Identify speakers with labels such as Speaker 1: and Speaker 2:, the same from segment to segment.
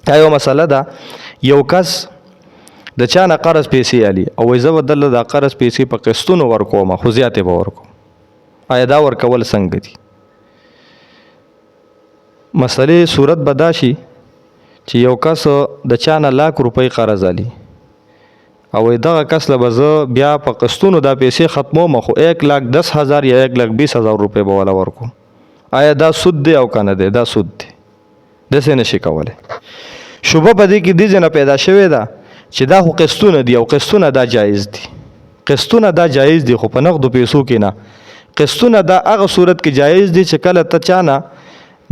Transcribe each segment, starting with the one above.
Speaker 1: دا یو مسله ده. یو کس د چا نه قرض پیسې علي او وایي زه به دله دا قرض پیسې په قسطونو ورکوم خو زیاتې به ورکوم. آیا دا ورکول څنګه دي؟ مسلې صورت به دا شي چې یو کس د چا نه ₹1,00,000 قرض علي او وایي دغه کس له به زه بیا په قسطونو دا پیسې ختموم خو ₹1,10,000 یا ₹1,20,000 به وله ورکوم. آیا دا سود دی او که نه دی؟ دا سود دی، داسې نشي کولی. شبه په دې کې دې ځای نه پیدا شوې ده چې دا خو قسطونه دي او قسطونه دا جایز دي. قسطونه دا جایز دي خو په نغدو پیسو کې نه. قسطونه دا هغه صورت کې جایز دي چې کله ته چا نه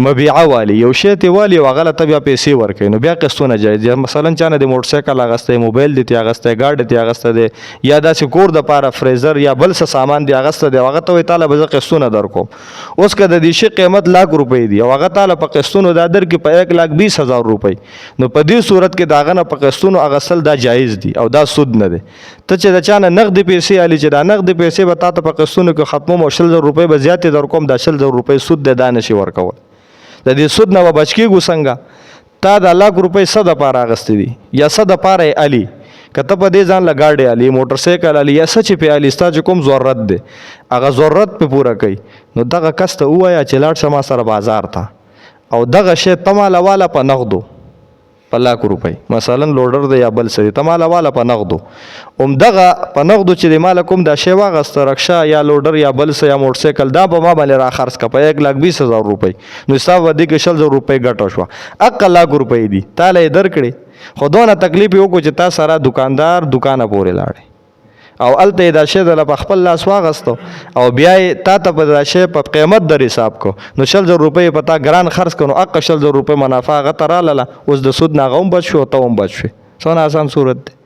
Speaker 1: مبيعه والی یو شی ته والی او هغه ته بیا پیسې ورکوي نو بیا قسطونه جایز دي. مثلا چا نه د موټر سایکل اغستی، موبایل دی اغستی، ګاډی دی اغستی دی، یا داسې کور دپاره فریزر یا بل څه سامان دی اغستی دی، هغه ته وایي تاله به زه قسطونه درکوم. اوس که د دې شي قیمت ₹1,00,000 دی او هغه تاله په قسطونو دا درکړي په ₹1,20,000 نو په دې صورت کې د هغه نه په قسطونو اغستل دا جایز دي او دا سود نه دی. ته چې د چا نه نغدې پیسې علي چې دا نغدې پیسې به تا ته په قسطونو کې ختموم او ₹1,000 به زیاتې درکوم، دا ₹1,000 سود دی، دا نشي ورکول. د دې سود نه به بچ کېږو څنګه؟ تا د ₹1,00,000 څه دپاره اخیستې دي یا څه دپاره یې علي؟ که ته په دې ځان له ګاډی علي، موټر سایکل علي یا څه چې پې علي، ستا چې کوم ضرورت دی هغه ضرورت پې پوره کوي نو دغه کس ته ووایه چې لاړ شه ما سره بازار ته او دغه شی ته ماله واله په نغدو په ₹1,00,000 مثلا لوډر دی یا بل څه دی، ته ماله واله په نغدو. همدغه په نغدو چې د ماله کوم دا شی واغسته رکشه یا لوډر یا بل څه یا موټر سایکل دا به ما باندې را خرڅ کړه په ₹1,20,000 نو ستا به دې کې ₹1,000 ګټه شوه. حقه ₹1,00,000 دي تاله یې درکړې خو دونه تکلیف یې وکړو چې تا سره دوکاندار دوکانه پورې لاړې او هلته یې دا شی دله په خپل لاس واغسته او بیا یې تا ته په دا شی په قیمت در حساب کو نو ₹1,000 په تا ګران خرڅ کړه نو حقه ₹1,000 منافع هغه ته رالاله. اوس د سود نه هغه هم بچ شو او ته هم بچ شوې. څونه اسان صورت دی.